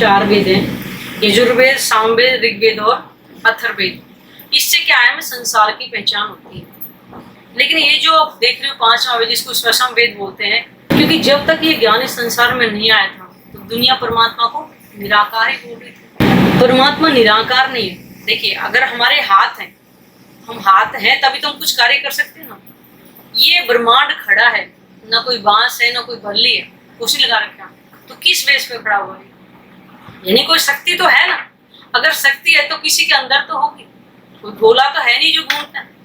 चार वेद हैं, यजुर्वेद, सामवेद, ऋग्वेद और अथर्ववेद। इससे क्या है, हमें संसार की पहचान होती है। लेकिन ये जो आप देख रहे हो पांचवा वेद, जिसको स्वसम वेद बोलते हैं, क्योंकि जब तक ये ज्ञान इस संसार में नहीं आया था तो दुनिया परमात्मा को निराकार ही बोल रही थी। परमात्मा निराकार नहीं है। देखिए, अगर हमारे हाथ हैं, हम हाथ हैं तभी तो हम कुछ कार्य कर सकते हैं ना। ये ब्रह्मांड खड़ा है, ना कोई बांस है ना कोई बल्ली है, कुर्सी लगा रखा, तो किस बेस पे खड़ा हुआ है? यानी कोई शक्ति तो है ना। अगर शक्ति है तो किसी के अंदर तो होगी, कोई भोला तो है नहीं जो घूमता है।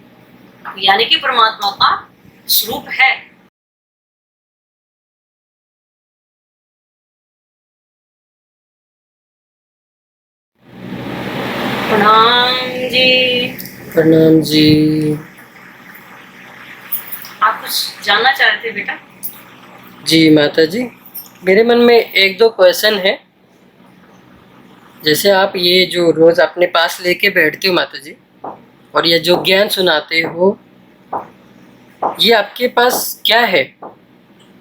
यानी कि परमात्मा का स्वरूप है। प्रणाम जी। प्रणाम जी। आप कुछ जानना चाह रहे थे बेटा? जी माता जी, मेरे मन में एक दो क्वेश्चन है। जैसे आप ये जो रोज अपने पास लेके बैठते हो माता जी, और ये जो ज्ञान सुनाते हो, ये आपके पास क्या है?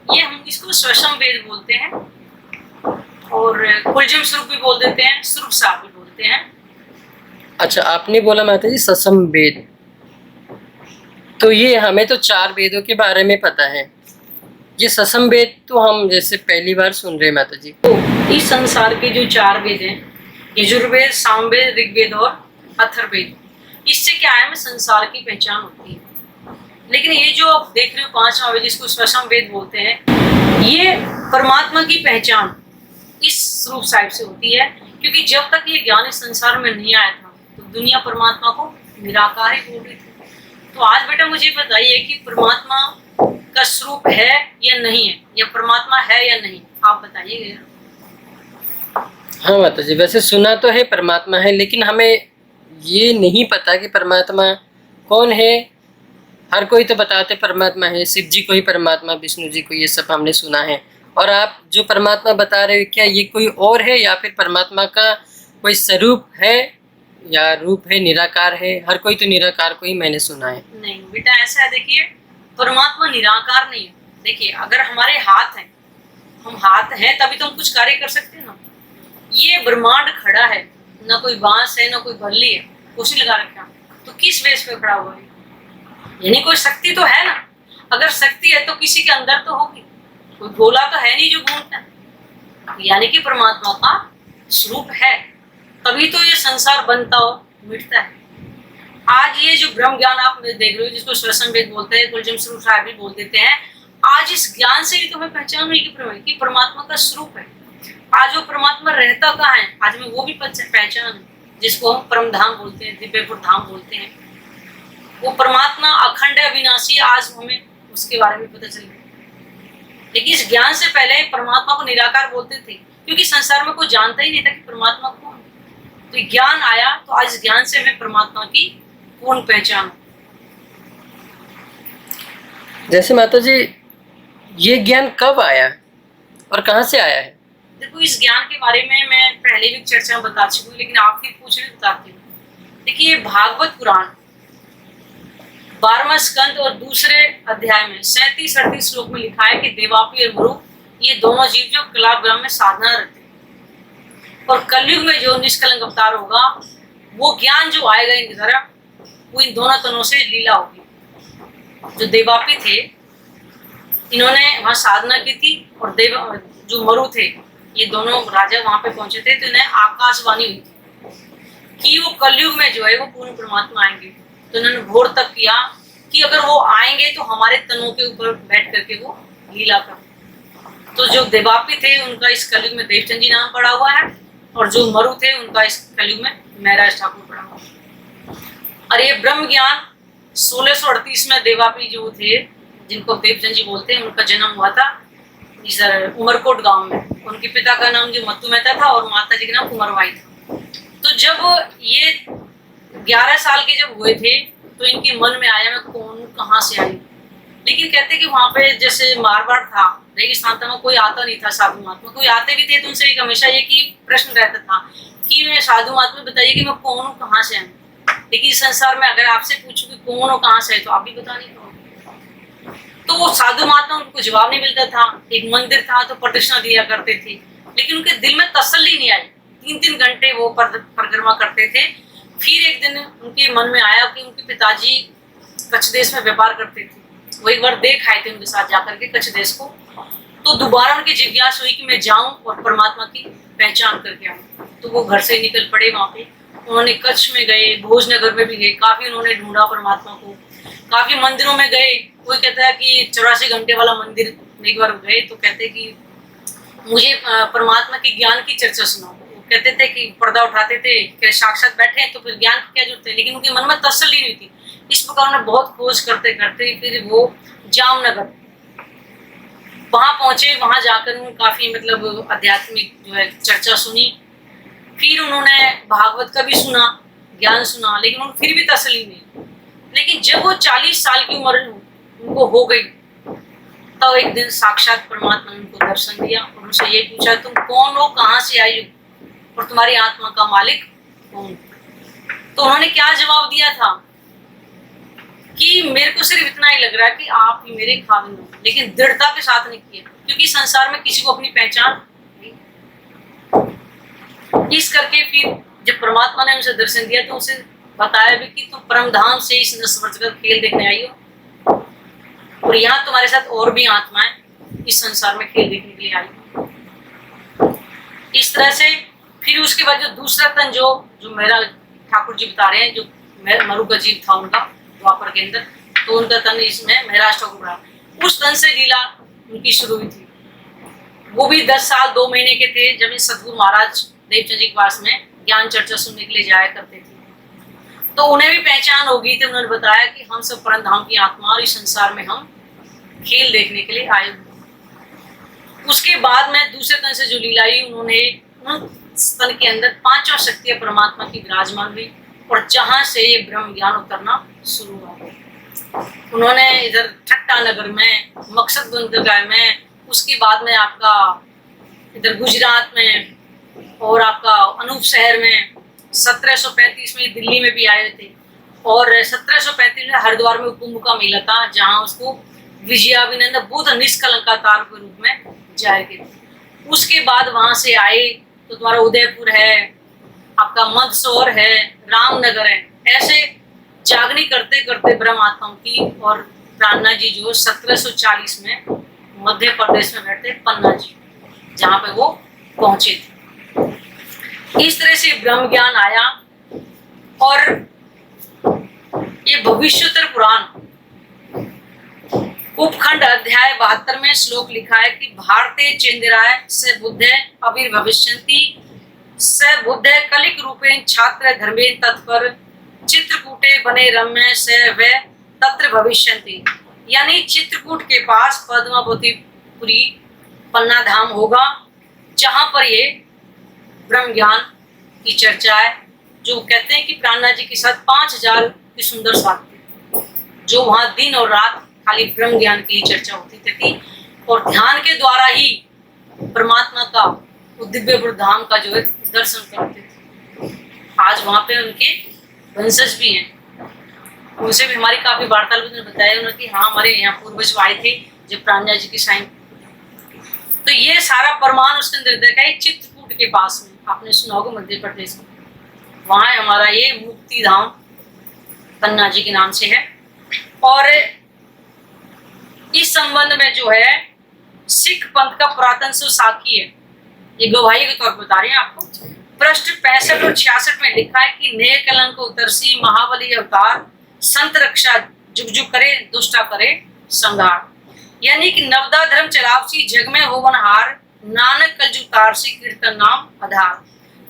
ये हम इसको स्वसम वेद बोलते हैं और कुलजम स्वरूप भी बोल देते हैं, स्वरूप साप भी बोलते हैं। अच्छा, आपने बोला माता जी ससम वेद, तो ये हमें तो चार वेदों के बारे में पता है। ये ससम वेद तो हम जैसे पहली बार सुन रहे हैं माता जी। तो इस संसार के जो चार वेद हैं, यजुर्वेद, सामवेद, ऋग्वेद और अथर्ववेद, इससे क्या है, हमें संसार की पहचान होती है। लेकिन ये जो आप देख रहे हो पांचवा वेद, जिसको स्वसम वेद बोलते हैं, ये परमात्मा की पहचान इस रूप साहिब से होती है। क्योंकि जब तक ये ज्ञान इस संसार में नहीं आया था तो दुनिया परमात्मा को निराकार ही बोल रही थी। तो आज बेटा मुझे बताइए कि परमात्मा का स्वरूप है या नहीं है, या परमात्मा है या नहीं, आप बताइए। हाँ माता जी, वैसे सुना तो है परमात्मा है, लेकिन हमें ये नहीं पता कि परमात्मा कौन है। हर कोई तो बताते परमात्मा है, शिव जी को ही परमात्मा, विष्णु जी को, ये सब हमने सुना है। और आप जो परमात्मा बता रहे हो, क्या ये कोई और है या फिर परमात्मा का कोई स्वरूप है या रूप है, निराकार है? हर कोई तो निराकार को ही मैंने सुना है। नहीं बेटा, ऐसा है, देखिए परमात्मा निराकार नहीं है। देखिए, अगर हमारे हाथ हैं, हम हाथ हैं तभी तो हम कुछ कार्य कर सकते हैं ना। ये ब्रह्मांड खड़ा है, ना कोई बांस है ना कोई बल्ली है, कुर्सी लगा रखा, तो किस बेस पे खड़ा हुआ है? यानी कोई शक्ति तो है ना। अगर शक्ति है तो किसी के अंदर तो होगी, कोई भोला तो है नहीं जो घूमता है। यानी कि परमात्मा का स्वरूप है, तभी तो ये संसार बनता हो, मिटता है। आज ये जो ब्रह्म ज्ञान आप देख रहे हो, जिसको स्वसम वेद बोलते हैं, कुलजम स्वरूप साहब भी बोल देते हैं, आज इस ज्ञान से ही तुम्हें पहचान हुई कि परमात्मा का स्वरूप है। आज वो परमात्मा रहता कहाँ है, आज में वो भी पहचान है, जिसको हम परम धाम बोलते हैं, दिव्यपुर धाम बोलते हैं। वो परमात्मा अखंड अविनाशी, आज हमें उसके बारे में पता चल गया। लेकिन इस ज्ञान से पहले परमात्मा को निराकार बोलते थे, क्योंकि संसार में कोई जानता ही नहीं था कि परमात्मा कौन। तो ज्ञान आया तो आज ज्ञान से हमें परमात्मा की पूर्ण पहचान। जैसे माता जी, ये ज्ञान कब आया और कहाँ से आया है? देखो, इस ज्ञान के बारे में मैं पहले भी चर्चा में बता चुकी हूँ, लेकिन आप फिर पूछ रहे बताती हूँ। देखिए, भागवत पुराण 12वां स्कंद और दूसरे अध्याय में 37-38 श्लोक में लिखा है कि देवापी और मरु, ये दोनों जीव जो कलाग्राम में साधना रहते हैं, और कलयुग में जो निष्कलंक अवतार होगा, वो ज्ञान जो आएगा इनकी तरफ, वो इन दोनों तनों से लीला होगी। जो देवापी थे, इन्होंने वहां साधना की थी, और देव जो मरु थे, ये दोनों राजा वहां पे पहुंचे थे, तो इन्हें आकाशवाणी हुई थी कि वो कलयुग में जो है वो पूर्ण परमात्मा आएंगे। तो इन्होंने घोर तक किया कि अगर वो आएंगे तो हमारे तनों के ऊपर बैठ करके वो लीला कर। तो जो देवापी थे उनका इस कलयुग में देवचंद जी नाम पड़ा हुआ है, और जो मरु थे उनका इस कलयुग में महराज ठाकुर पड़ा हुआ है। और ये ब्रह्म ज्ञान 1638 में देवापी जो थे, जिनको देवचंद जी बोलते हैं, उनका जन्म हुआ था इधर उमरकोट गांव में। उनके पिता का नाम जो मत्तू मेहता था और माता जी का नाम कुंवरबाई था। तो जब ये 11 साल के जब हुए थे तो इनके मन में आया, मैं कौन कहाँ से आई। लेकिन कहते कि वहां पे जैसे मारवाड़ था, रेगिस्तान था, कोई आता नहीं था साधु महात्मा। कोई आते भी थे तो उनसे एक हमेशा ये की प्रश्न रहता था कि मैं साधु महात्मा बताइए कि मैं कौन हूँ, कहाँ से आऊँ। लेकिन इस संसार में अगर आपसे पूछूं कि कौन हो, कहाँ से है, तो आप भी बता नहीं पाओगे। तो वो साधु महात्मा उनको जवाब नहीं मिलता था। एक मंदिर था तो प्रतिष्ठा दिया करते थे, लेकिन उनके दिल में तसल्ली नहीं आई। 3-3 घंटे वो परिक्रमा करते थे। फिर एक दिन उनके मन में आया कि उनके पिताजी कच्छ देश में व्यापार करते थे, वो एक बार देख आए थे उनके साथ जाकर के कच्छ देश को। तो दोबारा उनकी जिज्ञासा हुई कि मैं जाऊं और परमात्मा की पहचान करके आऊं। तो वो घर से निकल पड़े। वहां पे उन्होंने कच्छ में गए, भोजनगर में भी गए, काफी उन्होंने ढूंढा परमात्मा को, काफी मंदिरों में गए। कोई कहता है कि 84 घंटे वाला मंदिर में एक बार गए तो कहते कि मुझे परमात्मा के ज्ञान की चर्चा सुनाओ। वो कहते थे कि पर्दा उठाते थे कि साक्षात बैठे तो फिर ज्ञान की क्या जरूरत है, लेकिन उनके मन में तसल्ली नहीं थी। इस प्रकार उन्होंने बहुत खोज करते करते फिर वो जामनगर वहां पहुंचे। वहां जाकर उन्होंने काफी मतलब आध्यात्मिक जो है चर्चा सुनी। फिर उन्होंने भागवत का भी सुना, ज्ञान सुना, लेकिन उनको फिर भी तसल्ली नहीं। लेकिन जब वो 40 साल की उम्र उनको हो गई तो एक दिन साक्षात परमात्मा ने उनको दर्शन दिया और उनसे ये पूछा, तुम कौन हो, कहाँ से आई हो और तुम्हारी आत्मा का मालिक कौन? तो उन्होंने क्या जवाब दिया था कि मेरे को सिर्फ इतना ही लग रहा है कि आप ही मेरे खाविंद हो, लेकिन दृढ़ता के साथ नहीं किया, क्योंकि संसार में किसी को अपनी पहचान नहीं। इस करके फिर जब परमात्मा ने उनसे दर्शन दिया तो उसे बताया भी कि तुम परम धाम से इस नस्वर्ग खेल देखने आई हो और यहाँ तुम्हारे साथ और भी आत्माएं इस संसार में खेल देखने के लिए आई हो। इस तरह से फिर उसके बाद जो दूसरा तन जो मेरा ठाकुर जी बता रहे हैं, जो मरु का जीव था उनका द्वापर के अंदर, तो उनका तन इसमें महराष्ट्र को रहा, उस तन से लीला उनकी शुरू हुई थी। वो भी 10 साल 2 महीने के थे जब इस सतगुरु महाराज देवचंद जी के पास में ज्ञान चर्चा सुनने के लिए जाया करते थे। तो उन्हें भी पहचान हो गई थी। उन्होंने बताया कि हम सब परम धाम की आत्मा और इस संसार में हम खेल देखने के लिए आए हुए। उसके बाद में दूसरे तन से जो लीला हुई, उन्होंने तन के अंदर 5 शक्तियां परमात्मा की विराजमान हुई और जहां से ये ब्रह्म ज्ञान उतरना शुरू हुआ। उन्होंने इधर ठट्टा नगर में, मकसद बंदरगाह में, उसके बाद में आपका इधर गुजरात में और आपका अनूप शहर में, 1735 में दिल्ली में भी आए थे और 1735 में हरिद्वार में कुंभ का मेला था, जहां उसको विजयाभिनंद बुद्ध निष्कलंकाकार के रूप में जाहिर किया। उसके बाद वहां से आए तो तुम्हारा उदयपुर है, आपका मंदसौर है, रामनगर है, ऐसे जागनी करते करते ब्रह्म आत्माओं की। और प्राणनाथ जी जो 1740 में मध्य प्रदेश में बैठे पन्ना जी, जहाँ पे वो पहुंचे थे। इस तरह से ब्रह्म ज्ञान आया और ये भविष्योत्तर पुराण उपखंड अध्याय 72 में श्लोक लिखा है कि भारते चेंद्राय से बुद्धे अभिर्भविष्यन्ति स बुद्धे कलिक रूपेण छात्र धर्मेण तत्पर चित्रकूटे बने रम्य से वे तत्र भविष्यन्ति। यानी चित्रकूट के पास पद्मावतीपुरी पन्ना धाम होगा, जहां पर ये ब्रह्म ज्ञान की चर्चा है। जो कहते हैं कि प्राणनाथ जी के साथ 5000 की सुंदर साथी, जो वहां दिन और रात खाली ब्रह्म ज्ञान की चर्चा होती थी और ध्यान के द्वारा ही परमात्मा का दिव्य धाम का जो है दर्शन करते थे। आज वहां पे उनके वंशज भी हैं, उनसे भी हमारी काफी वार्तालाप ने बताया उन्होंने कि हाँ हमारे यहाँ पूर्वज आए थे जब प्राणनाथ जी की साइन। तो ये सारा प्रमाण उसके अंदर देखा है। चित्रकूट के पास में आपने सुना होगा मध्य प्रदेश में, वहां है हमारा ये मुक्ति धाम, पन्ना जी के नाम से है। और इस संबंध में जो है सिख पंथ का पुरातन से साखी है, ये गवाही के तौर पर बता रहे हैं आपको। पृष्ठ 65 और 66 में लिखा है कि नेह कलंक उतरसी महाबली अवतार संत रक्षा जुग जुग करे दुष्टा करे संहार। यानी कि नवदा धर्म चलावसी जग में होवन हार नानक कल जु तारसी कीर्तन नाम आधार।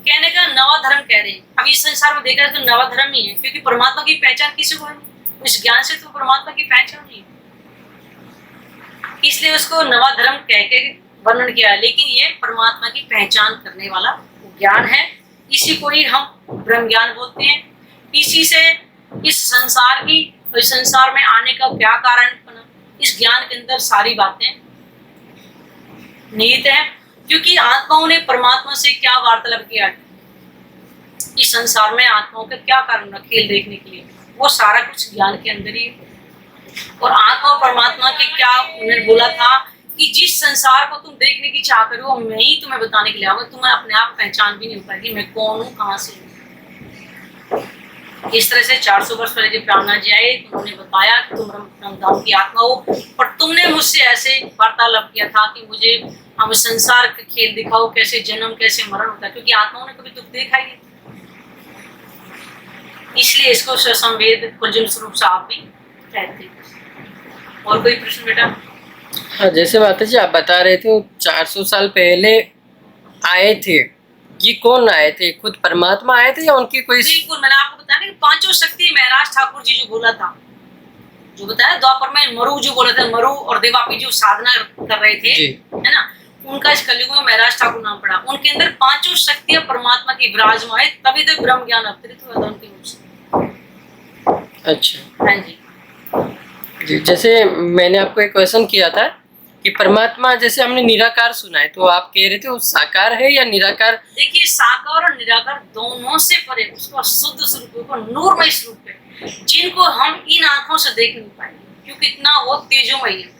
कहने का नवा धर्म कह रहे हैं। अभी इस संसार में देखा तो नवा धर्म ही है, क्योंकि परमात्मा की पहचान किसी को है, इस ज्ञान से तो परमात्मा की पहचान नहीं है, इसलिए उसको नवा धर्म कह के वर्णन किया है। लेकिन ये परमात्मा की पहचान करने वाला ज्ञान है, इसी को ही हम ब्रह्म ज्ञान बोलते हैं। इसी से इस संसार की, इस संसार में आने का क्या कारण बना, इस ज्ञान के अंदर सारी बातें निहित है। क्योंकि आत्माओं ने परमात्मा से क्या वार्तालाप किया है, इस संसार में आत्माओं का क्या कारण खेल देखने के लिए, वो सारा कुछ ज्ञान के अंदर ही है। और आत्मा और परमात्मा के क्या उन्होंने बोला था कि जिस संसार को तुम देखने की चाह करो वो मैं ही तुम्हें बताने के लिए आऊंगा, तुम्हें अपने आप पहचान भी नहीं हो पाएगी मैं कौन हूँ, कहाँ से हूँ। इस तरह से 400 वर्ष पहले जब ब्राह्मण जी आए उन्होंने बताया कि तुम ब्रह्मधाम की आत्मा हो, और तुमने मुझसे ऐसे वार्तालाप किया था कि मुझे हम संसार के खेल दिखाओ, कैसे जन्म कैसे मरण होता है, क्योंकि आत्माओं ने कभी दुख देखा ही नहीं, इसलिए इसको संवेद कुलजुम स्वरूप साहब भी कहते हैं। और कोई प्रश्न बेटा? हाँ, जैसे माता जी आप बता रहे थे 400 साल पहले आए थे, ये कौन आए थे? खुद परमात्मा आए थे या उनकी कोई? बिल्कुल, मैंने आपको बताया ना कि पांचों शक्ति महाराज ठाकुर जी जो बोला था, जो बताया द्वापर में मरु जो बोला था, मरु और देवापी जो साधना कर रहे थे, है ना, उनका इस कलयुग में महाराज ठाकुर नाम पड़ा। उनके अंदर पांचों शक्तियां परमात्मा की विराजमान है, तभी तो ब्रह्म ज्ञान अवतरित हुआ था उनके मुख से। अच्छा हाँ जी जी, जैसे मैंने आपको एक क्वेश्चन किया था कि परमात्मा, जैसे हमने निराकार सुना है, तो आप कह रहे थे वो साकार है या निराकार? देखिए, साकार और निराकार दोनों से परे उसका शुद्ध स्वरूप है, नूरमय स्वरूप है, जिनको हम इन आंखों से देख नहीं पाएंगे, क्योंकि इतना वो तेजोमय है।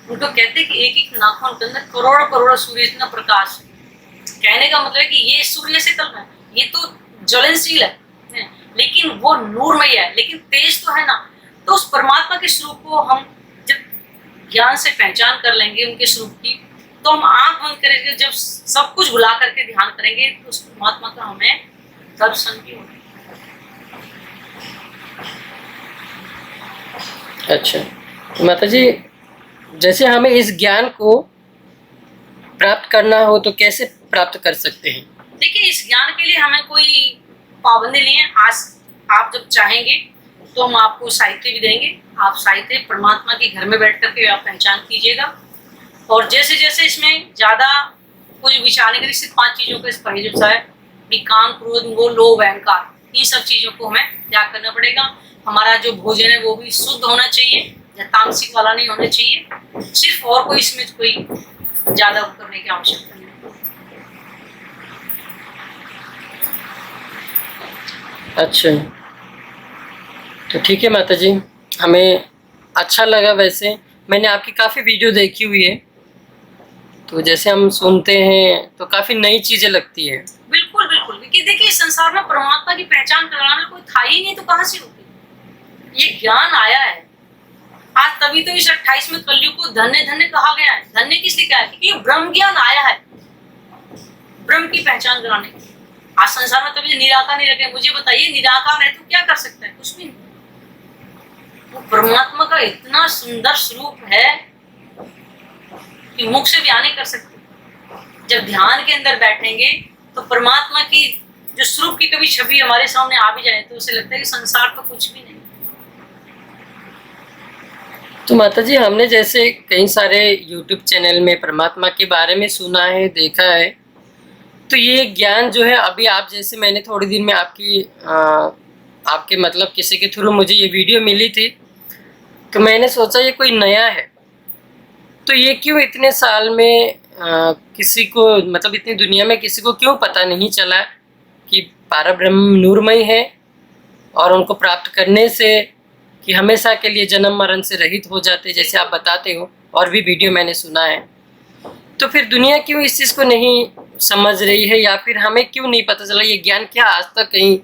उनको कहते हैं कि एक एक नाखून के अंदर करोड़ करोड़ सूर्य इतना प्रकाश है। कहने का मतलब है कि ये सूर्य से कल है, ये तो ज्वलनशील है, लेकिन वो नूरमय है, लेकिन तेज तो है ना। तो उस परमात्मा के स्वरूप को हम जब ज्ञान से पहचान कर लेंगे उनके स्वरूप की, तो हम आंख बंद करेंगे, जब सब कुछ भुला करके ध्यान करेंगे तो उस परमात्मा का हमें दर्शन भी होगा। अच्छा, तो माता जी जैसे हमें इस ज्ञान को प्राप्त करना हो तो कैसे प्राप्त कर सकते हैं? देखिए, इस ज्ञान के लिए हमें कोई पाबंदी नहीं है। आज आप जब चाहेंगे तो हम आपको साहित्य भी देंगे, आप साहित्य परमात्मा के घर में बैठ करके आप पहचान कीजिएगा। और जैसे जैसे इसमें ज्यादा कुछ विचारने के लिए सिर्फ 5 चीजों का इस परहेज होता है, काम, क्रोध, मोह, लोभ, अहंकार, इन सब चीजों को हमें त्याग करना पड़ेगा। हमारा जो भोजन है वो भी शुद्ध होना चाहिए, तामसिक वाला नहीं होना चाहिए, सिर्फ, और कोई इसमें कोई ज्यादा करने की आवश्यकता नहीं। अच्छा, तो ठीक है माता जी, हमें अच्छा लगा। वैसे मैंने आपकी काफ़ी वीडियो देखी हुई है, तो जैसे हम सुनते हैं तो काफ़ी नई चीज़ें लगती है। बिल्कुल बिल्कुल, देखिए संसार में परमात्मा की पहचान कराने कोई था ही नहीं, तो कहाँ से होगी? ये ज्ञान आया है आज, तभी तो इस 28वें कलयुग को धन्य धन्य कहा गया है। धन्य किस लिए कहा है? क्योंकि ब्रह्म ज्ञान आया है, ब्रह्म की पहचान कराने के लिए। आज संसार में तभी निराकार नहीं रखे। मुझे बताइए, निराकार है तो क्या कर सकता है? कुछ भी नहीं। वो परमात्मा का इतना सुंदर स्वरूप है कि मुख से बयान नहीं कर सकते। जब ध्यान के अंदर बैठेंगे तो परमात्मा की जो स्वरूप की कभी छवि हमारे सामने आ भी जाए तो उसे लगता है कि संसार तो कुछ भी नहीं। तो माता जी, हमने जैसे कई सारे YouTube चैनल में परमात्मा के बारे में सुना है, देखा है, तो ये ज्ञान जो है अभी आप जैसे, मैंने थोड़ी दिन में आपके मतलब किसी के थ्रू मुझे ये वीडियो मिली थी, तो मैंने सोचा ये कोई नया है, तो ये क्यों इतने साल में किसी को, मतलब इतनी दुनिया में किसी को क्यों पता नहीं चला कि पारब्रह्म नूरमय है और उनको प्राप्त करने से कि हमेशा के लिए जन्म मरण से रहित हो जाते, जैसे आप बताते हो, और भी वीडियो मैंने सुना है। तो फिर दुनिया क्यों इस चीज़ को नहीं समझ रही है, या फिर हमें क्यों नहीं पता चला ये ज्ञान क्या आज तक कहीं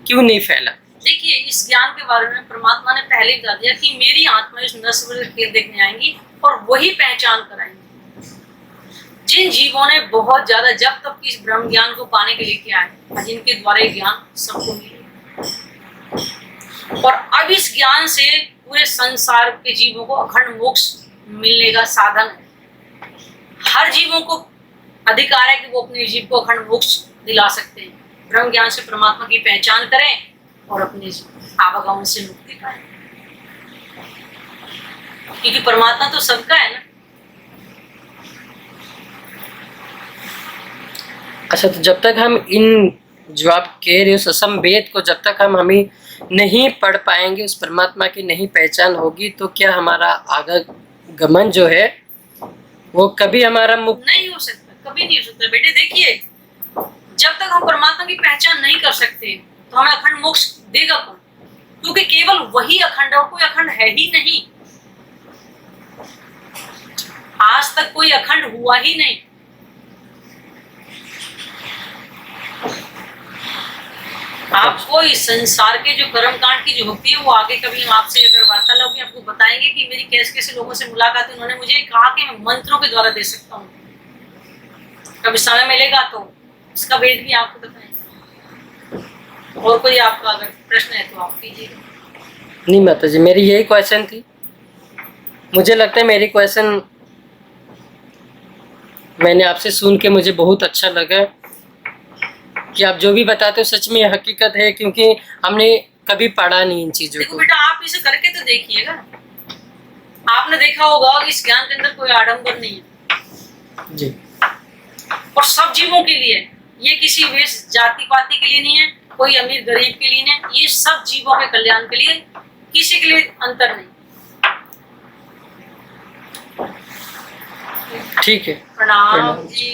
क्यों नहीं फैला? देखिए, इस ज्ञान के बारे में परमात्मा ने पहले ही बता दिया कि मेरी आत्मा इस नस्ल के खेल देखने आएंगी और वही पहचान कराएंगी। जिन जीवों ने बहुत ज्यादा जब तक इस ब्रह्म ज्ञान को पाने के लिए किया है, जिनके द्वारा ये ज्ञान सबको मिलेगा, और अब इस ज्ञान से पूरे संसार के जीवों को अखंड मोक्ष मिलने का साधन है। हर जीवों को अधिकार है कि वो अपने जीव को अखंड मोक्ष दिला सकते हैं। ब्रह्म ज्ञान से परमात्मा की पहचान करें और अपने आवागमन से मुक्ति पाएं, क्योंकि परमात्मा तो सबका है ना। अच्छा, तो जब तक हम इन जो आप कह रहे हो ससम वेद को जब तक हम हमें नहीं पढ़ पाएंगे, उस परमात्मा की नहीं पहचान होगी, तो क्या हमारा आगमन जो है वो कभी हमारा मुक्त नहीं हो सकता, कभी नहीं हो सकता। बेटे देखिए, जब तक हम परमात्मा की पहचान नहीं कर सकते तो हमें अखंड मोक्ष देगा कौन? क्योंकि केवल वही अखंड है और कोई अखंड है ही नहीं। आज तक कोई अखंड हुआ ही नहीं। आपको इस संसार के जो कर्म कांड की जो होती है वो आगे कभी हम आपसे अगर वार्तालाप में आपको बताएंगे कि मेरी कैसे कैसे लोगों से मुलाकात हुई, उन्होंने मुझे कहा कि मैं मंत्रों के द्वारा दे सकता हूँ। कभी समय मिलेगा तो इसका वेद भी आपको बताएंगे। और कोई आपका अगर प्रश्न है तो आप कीजिएगा। नहीं माता जी, मेरी यही क्वेश्चन थी। मुझे लगता है मेरी क्वेश्चन मैंने आपसे सुन के मुझे बहुत अच्छा लगा कि आप जो भी बताते हो सच में हकीकत है, क्योंकि हमने कभी पढ़ा नहीं इन चीजों देखो को। बेटा, आप इसे करके तो देखिएगा। आपने देखा होगा इस ज्ञान के अंदर कोई आडंबर नहीं है जी। और सब जीवों के लिए। ये किसी वेश जाति पाति के लिए नहीं है, कोई अमीर गरीब के लिए नहीं, ये सब जीवों के कल्याण के लिए, किसी के लिए अंतर नहीं। ठीक है। प्रणाम जी।